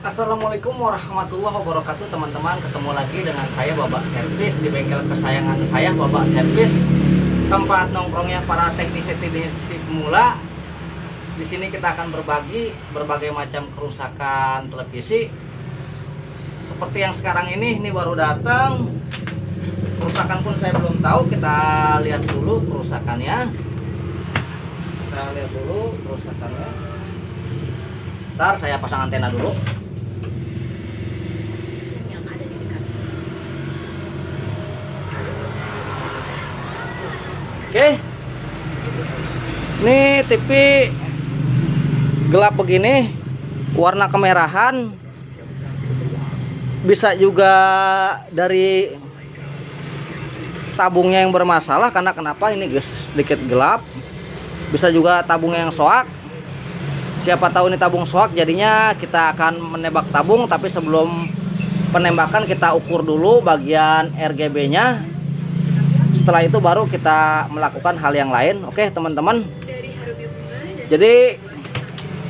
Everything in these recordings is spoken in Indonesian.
Assalamualaikum warahmatullahi wabarakatuh teman-teman. Ketemu lagi dengan saya Babak Servis di bengkel kesayangan saya, Babak Servis, tempat nongkrongnya para teknisi pemula. Di sini kita akan berbagi berbagai macam kerusakan televisi. Seperti yang sekarang ini baru datang. Kerusakan pun saya belum tahu. Kita lihat dulu kerusakannya. Ntar saya pasang antena dulu. Oke, ini TV gelap begini, warna kemerahan. Bisa juga dari tabungnya yang bermasalah, karena kenapa ini sedikit gelap. Bisa juga tabungnya yang soak. Siapa tahu ini tabung soak, jadinya kita akan menembak tabung. Tapi sebelum penembakan kita ukur dulu bagian RGB-nya. Setelah itu baru kita melakukan hal yang lain. Oke teman-teman, jadi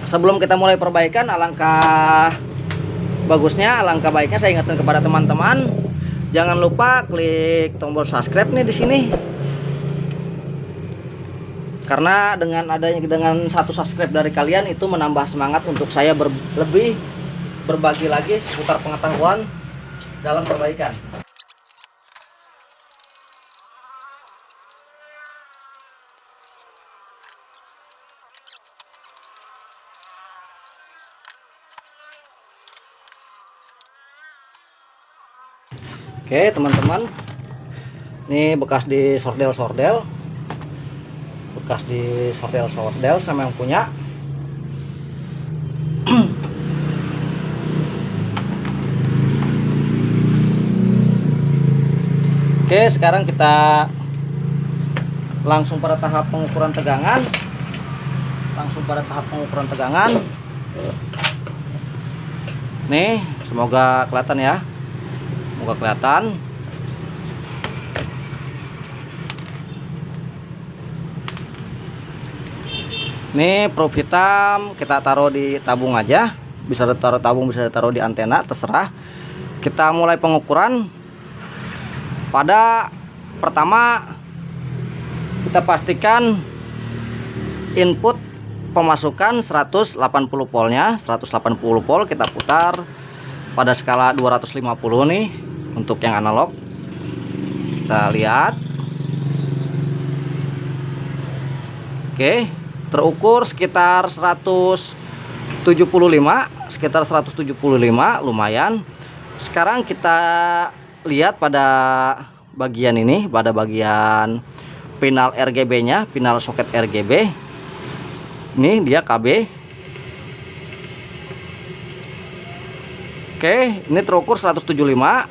sebelum kita mulai perbaikan, alangkah baiknya saya ingatkan kepada teman-teman, jangan lupa klik tombol subscribe nih di sini, karena dengan satu subscribe dari kalian itu menambah semangat untuk saya lebih berbagi lagi seputar pengetahuan dalam perbaikan. Oke teman-teman, ini bekas di sordel sama yang punya. Oke, sekarang kita langsung pada tahap pengukuran tegangan. Nih, semoga kelihatan ya. Nih probe hitam kita taruh di tabung aja, bisa ditaruh tabung, bisa ditaruh di antena, terserah. Kita mulai pengukuran. Pada pertama kita pastikan input pemasukan 180 voltnya. 180 volt kita putar pada skala 250 nih untuk yang analog. Kita lihat. Oke, terukur sekitar 175, lumayan. Sekarang kita lihat pada bagian ini, pada bagian pinal RGB-nya, pinal soket RGB. Ini dia KB. Oke, ini terukur 175.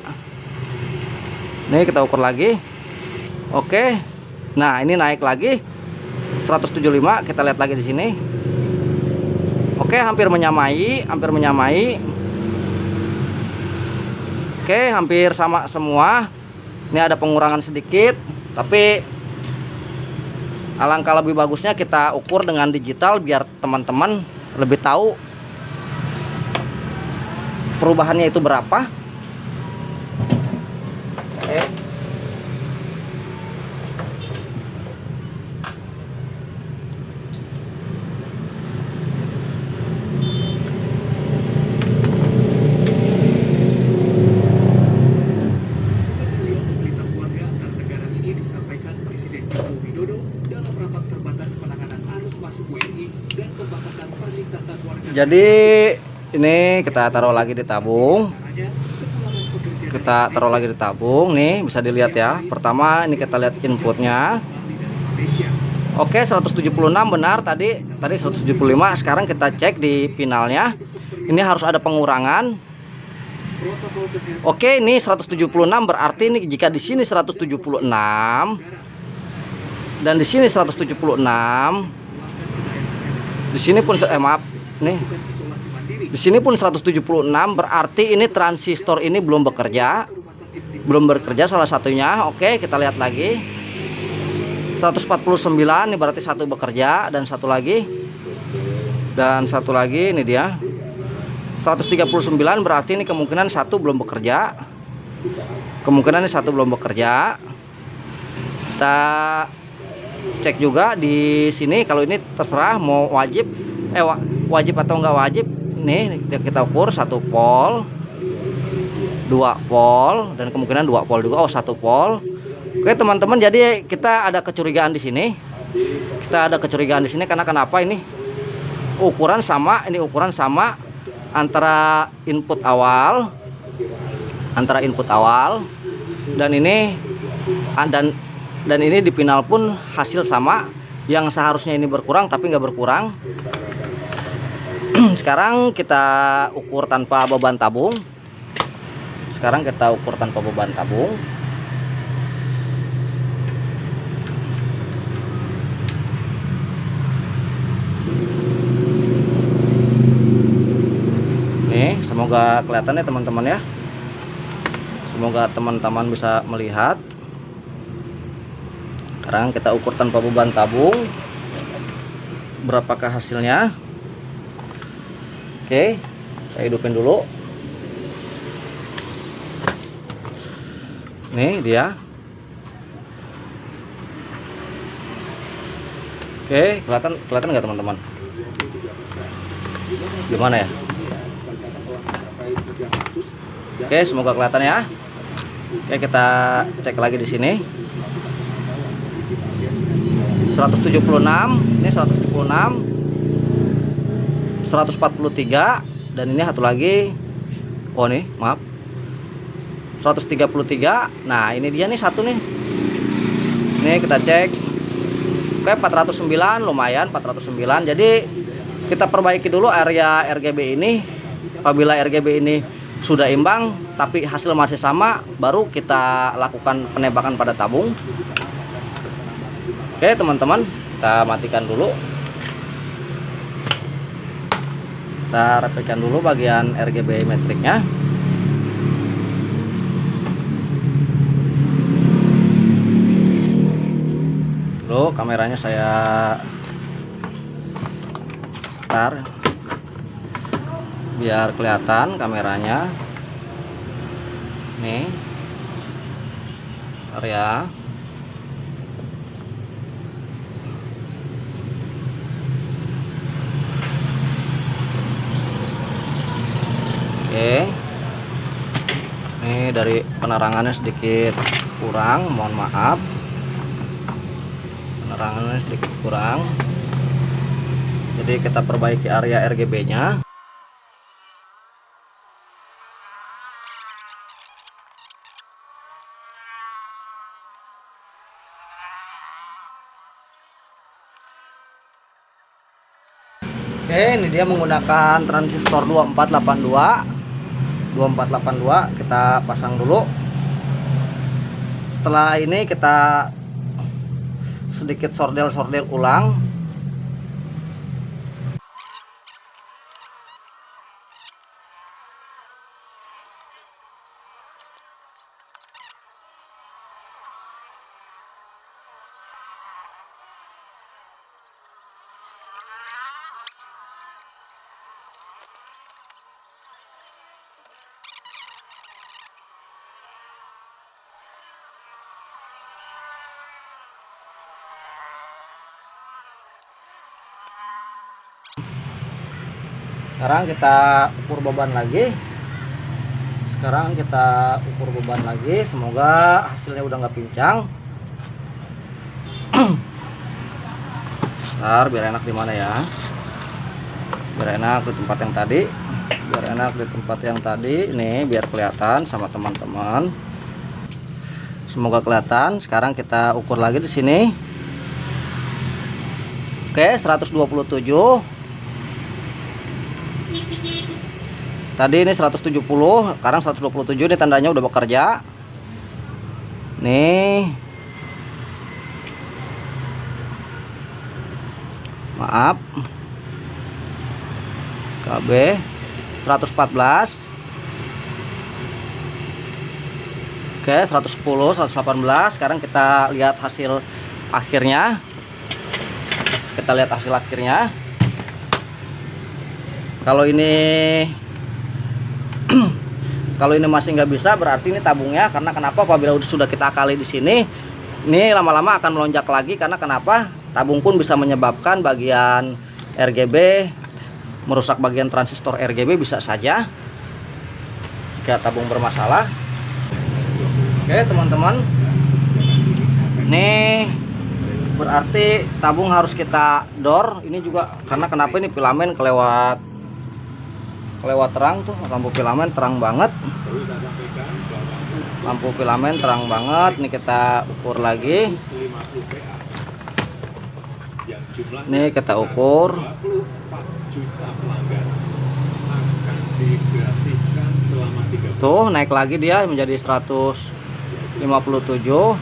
Nih kita ukur lagi. Oke. Nah, ini naik lagi 175. Kita lihat lagi di sini. Oke, hampir menyamai. Oke, hampir sama semua. Ini ada pengurangan sedikit, tapi alangkah lebih bagusnya kita ukur dengan digital biar teman-teman lebih tahu perubahannya itu berapa. Oke. Jadi ini kita taruh lagi di tabung. Nih bisa dilihat ya. Pertama ini kita lihat inputnya. Oke, 176 benar tadi 175. Sekarang kita cek di pinalnya. Ini harus ada pengurangan. Oke, ini 176 berarti ini jika di sini 176 dan di sini 176, di sini pun nih. Di sini pun 176, berarti ini transistor ini belum bekerja salah satunya. Oke, kita lihat lagi. 149 ini berarti satu bekerja, dan satu lagi ini dia. 139 berarti ini kemungkinan satu belum bekerja. Kemungkinan ini satu belum bekerja. Kita cek juga di sini, kalau ini terserah mau wajib wajib atau enggak wajib. Nih kita ukur 1 volt, 2 volt, dan kemungkinan 2 volt juga. 1 volt. Oke teman-teman, jadi kita ada kecurigaan di sini. Karena kenapa ini ukuran sama, antara input awal dan ini di final pun hasil sama, yang seharusnya ini berkurang tapi nggak berkurang. Sekarang kita ukur tanpa beban tabung. Nih, semoga kelihatan ya teman-teman ya. Semoga teman-teman bisa melihat. Sekarang kita ukur tanpa beban tabung, berapakah hasilnya. Oke, saya hidupin dulu. Nih dia. Oke, kelihatan nggak teman-teman? Gimana ya? Oke, semoga kelihatan ya. Oke, kita cek lagi di sini. 176, ini 176, 143, dan ini satu lagi. Oh nih, maaf. 133. Nah, ini dia nih satu nih. Nih kita cek. Oke, 409, lumayan 409. Jadi kita perbaiki dulu area RGB ini. Apabila RGB ini sudah imbang tapi hasil masih sama, baru kita lakukan penembakan pada tabung. Oke teman-teman, kita matikan dulu. Kita rapikan dulu bagian RGB metriknya. Lalu kameranya saya putar biar kelihatan kameranya. Nih, bentar ya. Oke, ini dari penerangannya sedikit kurang, mohon maaf. Penerangannya sedikit kurang, jadi kita perbaiki area RGB-nya. Oke, ini dia menggunakan transistor 2482. Kita pasang dulu. Setelah ini kita sedikit sordel ulang. Sekarang kita ukur beban lagi. Semoga hasilnya udah nggak pincang. Ntar biar enak di mana ya? Biar enak di tempat yang tadi. Nih biar kelihatan sama teman-teman. Semoga kelihatan. Sekarang kita ukur lagi di sini. Oke, 127. Tadi ini 170, sekarang 127. Ini tandanya udah bekerja. Nih. Maaf. KB 114. Oke, 110, 118. Sekarang kita lihat hasil akhirnya. Kalau ini Kalau ini masih nggak bisa, berarti ini tabungnya. Karena kenapa? Apabila sudah kita akali di sini, ini lama-lama akan melonjak lagi. Karena kenapa? Tabung pun bisa menyebabkan bagian RGB, merusak bagian transistor RGB bisa saja jika tabung bermasalah. Oke teman-teman, ini berarti tabung harus kita dor. Ini juga karena kenapa? Ini filamen kelewat terang tuh, lampu filamen terang banget, lampu filamen terang banget. Ini kita ukur lagi, ini kita ukur tuh, naik lagi dia menjadi 157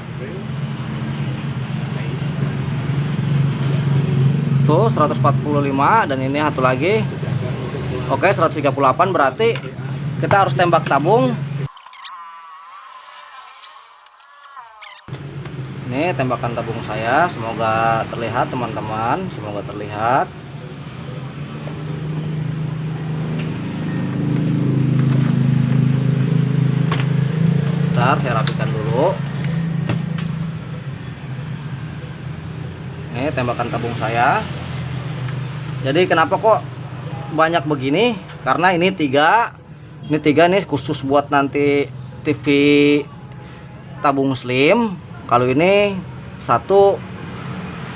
tuh, 145, dan ini satu lagi. Oke, 138. Berarti kita harus tembak tabung. Ini tembakan tabung saya, semoga terlihat teman-teman, semoga terlihat. Bentar, saya rapikan dulu. Ini tembakan tabung saya. Jadi kenapa kok banyak begini? Karena ini tiga nih khusus buat nanti TV tabung slim. Kalau ini satu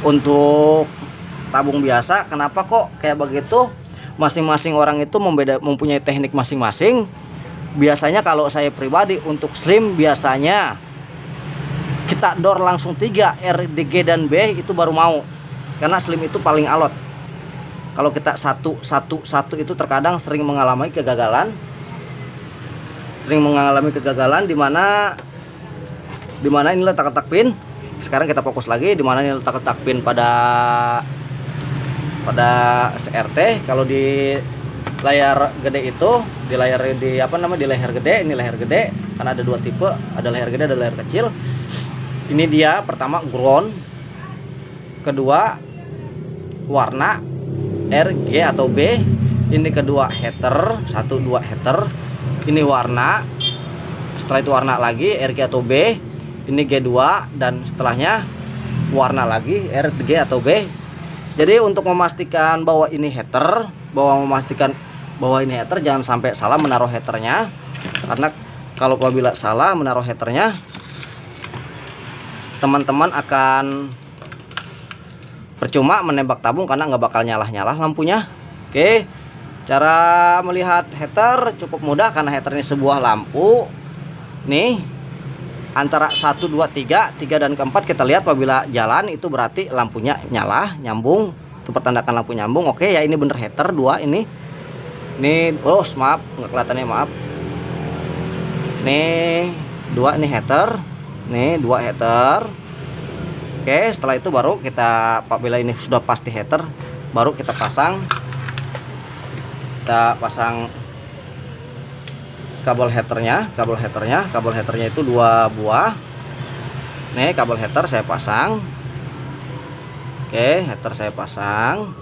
untuk tabung biasa. Kenapa kok kayak begitu? Masing-masing orang itu mempunyai teknik masing-masing. Biasanya kalau saya pribadi untuk slim, biasanya kita dor langsung 3 R, D, G, dan B itu baru mau. Karena slim itu paling alot. Kalau kita satu itu terkadang sering mengalami kegagalan. Dimana ini letak-letak pin. Sekarang kita fokus lagi dimana ini letak-letak pin pada CRT. Kalau di layar gede itu, di leher gede, ini leher gede. Karena ada dua tipe, ada leher gede, ada leher kecil. Ini dia pertama ground, kedua warna R, G atau B. Ini kedua header, 1, 2 header. Ini warna. Setelah itu warna lagi R, G atau B. Ini G2, dan setelahnya warna lagi R, G atau B. Jadi untuk memastikan bahwa ini header, jangan sampai salah menaruh headernya. Karena kalau apabila salah menaruh headernya, teman-teman akan percuma menembak tabung karena nggak bakal nyala lampunya. Oke, cara melihat header cukup mudah karena header ini sebuah lampu. Nih, antara 1, 2, 3 dan keempat kita lihat apabila jalan itu berarti lampunya nyala, nyambung. Itu pertandakan lampu nyambung. Oke ya, ini bener header 2 ini. Oh maaf, nggak kelihatannya, maaf. Nih 2, ini header. Nih 2 header. Oke, setelah itu baru kita, apabila ini sudah pasti header, baru kita pasang kabel headernya. Kabel headernya itu 2 buah. Nih kabel header saya pasang. Oke, header saya pasang.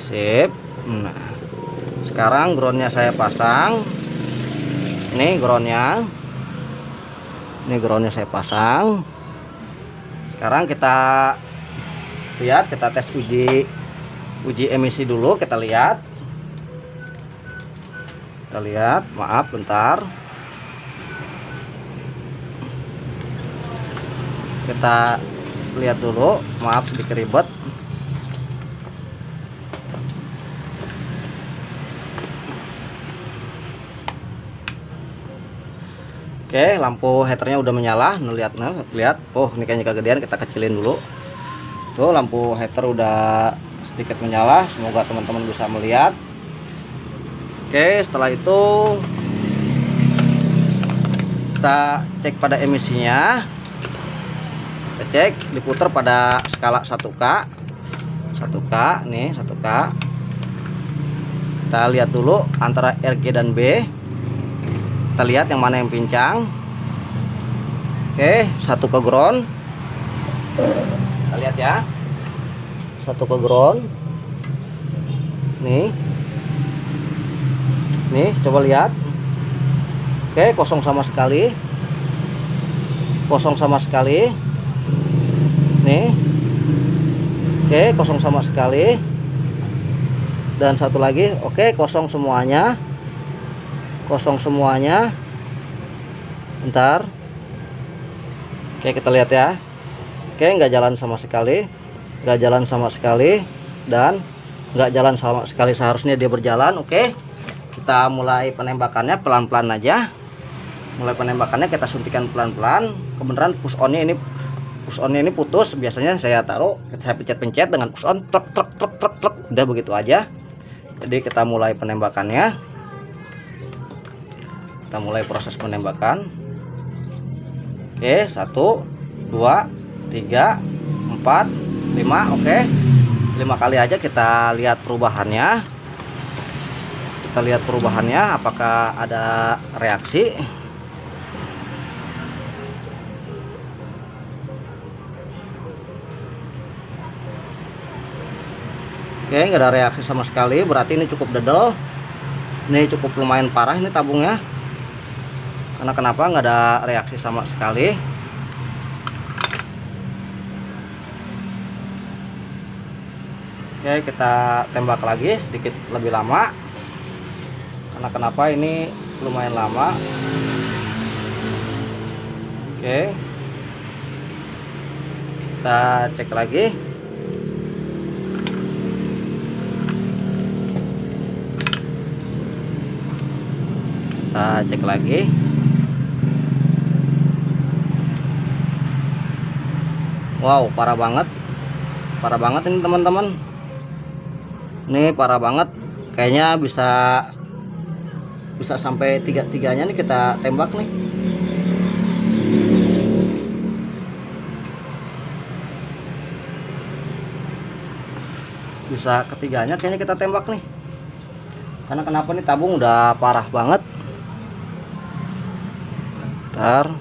Sip. Nah, sekarang groundnya saya pasang. Ini groundnya saya pasang. Sekarang kita lihat, kita tes uji emisi dulu. Kita lihat, maaf bentar, kita lihat dulu, maaf sedikit ribet. Oke, lampu headernya udah menyala. Lihat. Oh, ini kayaknya kegedean, kita kecilin dulu. Tuh, lampu header udah sedikit menyala. Semoga teman-teman bisa melihat. Oke, setelah itu kita cek pada emisinya. Kita cek, diputar pada skala 1K. Nih 1K. Kita lihat dulu antara RG dan B. Kita lihat yang mana yang pincang. Oke, 1 ke ground. Kita lihat ya, 1 ke ground. Nih coba lihat. Oke, kosong sama sekali. Kosong sama sekali. Nih. Oke, kosong sama sekali. Dan satu lagi, oke, kosong semuanya. Kosong semuanya. Bentar. Oke, kita lihat ya. Oke, nggak jalan sama sekali. Nggak jalan sama sekali. Dan nggak jalan sama sekali, seharusnya dia berjalan. Oke, kita mulai penembakannya pelan-pelan aja. Mulai penembakannya kita suntikan pelan-pelan. Kebenaran push onnya ini putus. Biasanya saya taruh, saya pencet-pencet dengan push on, truk truk truk truk truk, udah begitu aja. Jadi kita mulai penembakannya. Kita mulai proses penembakan. Oke, 1 2 3 4 5. Oke, 5 kali aja kita lihat perubahannya. Kita lihat perubahannya, apakah ada reaksi. Oke, nggak ada reaksi sama sekali, berarti ini cukup dedel. Ini cukup lumayan parah ini tabungnya. Karena kenapa nggak ada reaksi sama sekali. Oke, kita tembak lagi sedikit lebih lama. Karena kenapa ini lumayan lama. Oke, kita cek lagi. Kita cek lagi. Wow, parah banget ini teman-teman. Ini parah banget, kayaknya bisa sampai tiga-tiganya nih kita tembak nih. Bisa ketiganya kayaknya kita tembak nih. Karena kenapa nih, tabung udah parah banget. Bentar.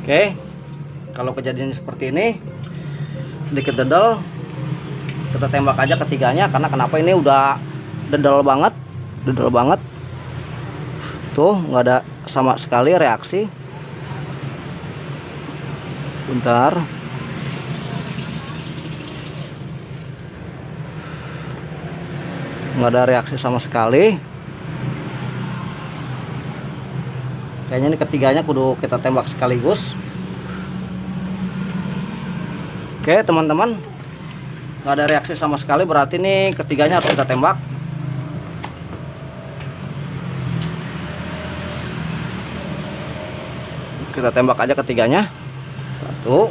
Oke, kalau kejadian seperti ini sedikit dedel, kita tembak aja ketiganya. Karena kenapa, ini udah dedel banget, tuh nggak ada sama sekali reaksi. Bentar, nggak ada reaksi sama sekali. Kayaknya ini ketiganya kudu kita tembak sekaligus. Oke teman-teman, nggak ada reaksi sama sekali, berarti ini ketiganya harus kita tembak. Kita tembak aja ketiganya. 1 2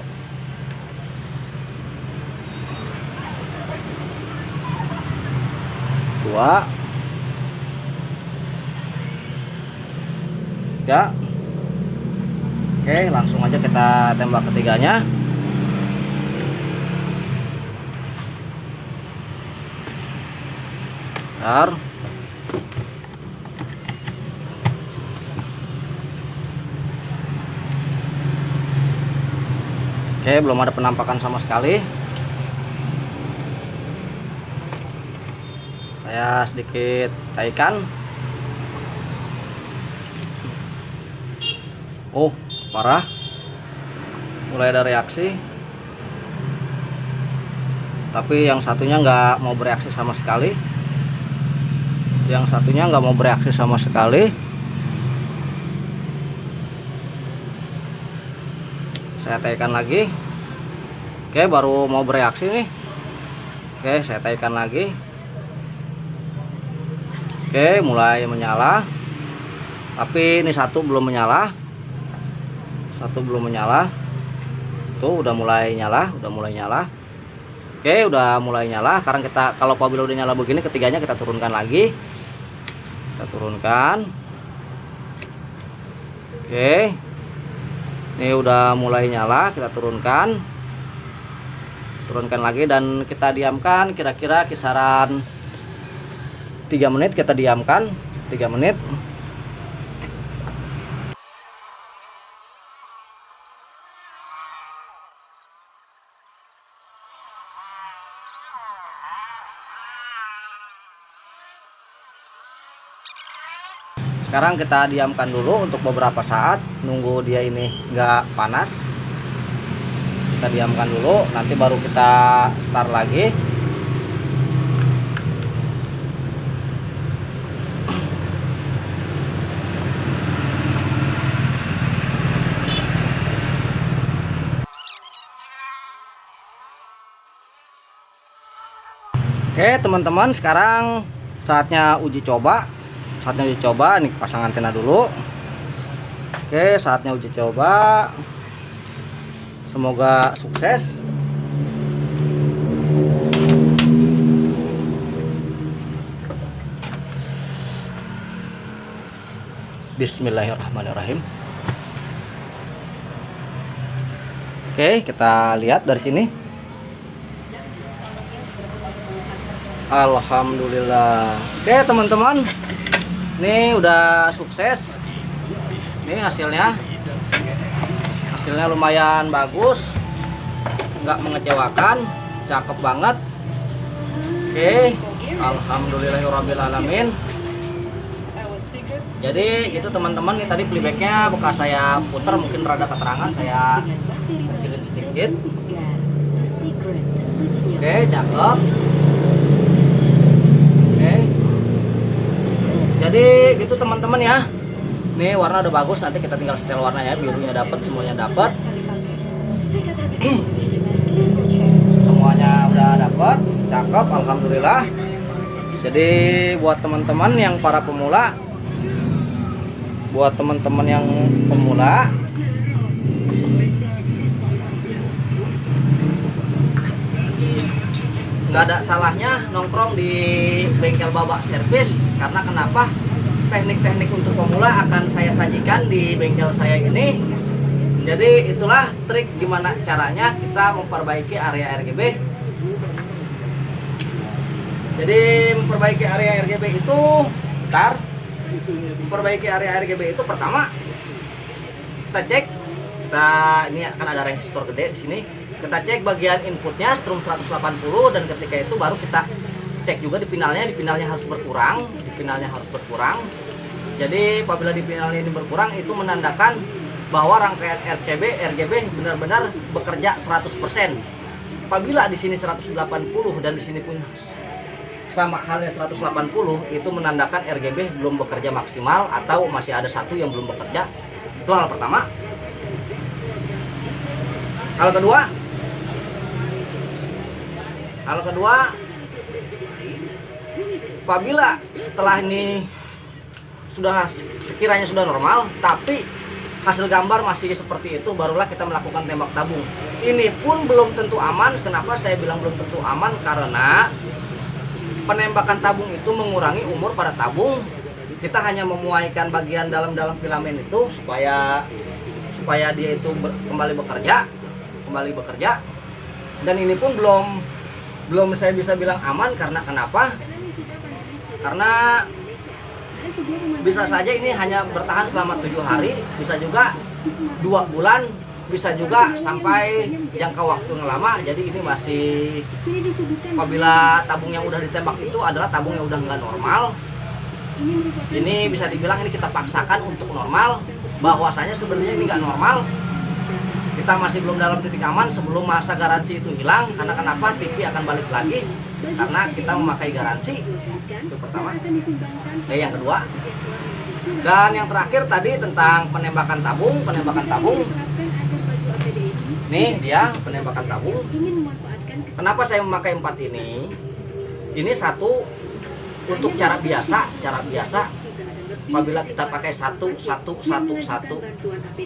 3. Oke, langsung aja kita tembak ketiganya. Bentar. Oke, belum ada penampakan sama sekali. Saya sedikit taikan. Oh, parah. Mulai ada reaksi. Tapi yang satunya nggak mau bereaksi sama sekali. Saya taikan lagi. Oke, baru mau bereaksi nih. Oke, saya taikan lagi. Oke, mulai menyala. Tapi ini satu belum menyala. Tuh udah mulai nyala. Oke, udah mulai nyala. Sekarang kita, kalau apabila udah nyala begini, ketiganya kita turunkan lagi. Oke, ini udah mulai nyala, kita turunkan lagi dan kita diamkan kira-kira kisaran 3 menit. Kita diamkan 3 menit. Sekarang kita diamkan dulu untuk beberapa saat, nunggu dia ini nggak panas. Kita diamkan dulu, nanti baru kita start lagi. Oke teman-teman, sekarang saatnya uji coba. Nih pasang antena dulu. Oke, saatnya uji coba. Semoga sukses. Bismillahirrahmanirrahim. Oke, kita lihat dari sini. Alhamdulillah. Oke teman-teman, ini udah sukses. Ini hasilnya lumayan bagus, nggak mengecewakan, cakep banget. Oke, alhamdulillahirobbilalamin. Jadi itu teman-teman, nih tadi playbacknya bekas saya putar, mungkin rada keterangan, saya kecilin sedikit. Oke, cakep. Jadi gitu teman-teman ya. Nih warna udah bagus, nanti kita tinggal setel warnanya, birunya dapat, semuanya dapat. Semuanya udah dapat, cakep, alhamdulillah. Jadi buat teman-teman yang para pemula, nggak ada salahnya nongkrong di bengkel Babak Servis. Karena kenapa? Teknik-teknik untuk pemula akan saya sajikan di bengkel saya ini. Jadi itulah trik gimana caranya kita memperbaiki area RGB. Jadi memperbaiki area RGB itu, pertama kita cek, ini akan ada resistor gede di sini. Kita cek bagian inputnya strum 180, dan ketika itu baru kita cek juga di pinalnya harus berkurang. Jadi apabila di pinalnya ini berkurang, itu menandakan bahwa rangkaian RGB benar-benar bekerja 100%. Apabila di sini 180 dan di sini pun sama halnya 180, itu menandakan RGB belum bekerja maksimal atau masih ada satu yang belum bekerja. Itu hal pertama. Hal kedua, apabila setelah ini sekiranya sudah normal, tapi hasil gambar masih seperti itu, barulah kita melakukan tembak tabung. Ini pun belum tentu aman. Kenapa saya bilang belum tentu aman? Karena penembakan tabung itu mengurangi umur pada tabung. Kita hanya memuaikan bagian dalam filamen itu supaya dia itu kembali bekerja. Dan ini pun belum saya bisa bilang aman. Karena kenapa? Karena bisa saja ini hanya bertahan selama 7 hari, bisa juga 2 bulan, bisa juga sampai jangka waktu yang lama. Jadi ini masih, apabila tabung yang udah ditembak itu adalah tabung yang udah nggak normal, ini bisa dibilang ini kita paksakan untuk normal. Bahwasanya sebenarnya ini nggak normal, kita masih belum dalam titik aman sebelum masa garansi itu hilang. Karena kenapa? TV akan balik lagi karena kita memakai garansi. Itu pertama. Yang kedua, dan yang terakhir tadi tentang penembakan tabung. Nih dia penembakan tabung. Kenapa saya memakai 4 ini? Ini satu untuk cara biasa. Apabila kita pakai satu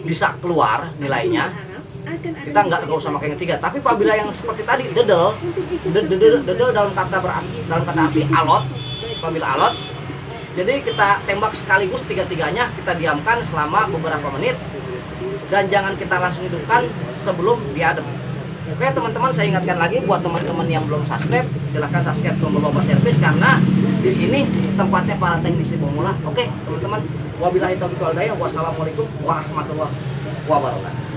bisa keluar nilainya, kita nggak usah pakai yang 3. Tapi apabila yang seperti tadi dedel dalam kata arti alot, apabila alot, jadi kita tembak sekaligus 3-3-nya, kita diamkan selama beberapa menit, dan jangan kita langsung hidupkan sebelum diadem. Oke teman-teman, saya ingatkan lagi buat teman-teman yang belum subscribe, silahkan subscribe channel Babak Servis, karena di sini tempatnya para teknisi pemula. Oke teman-teman, wabillahi taufiq wal hidayah. Wassalamualaikum warahmatullahi wabarakatuh.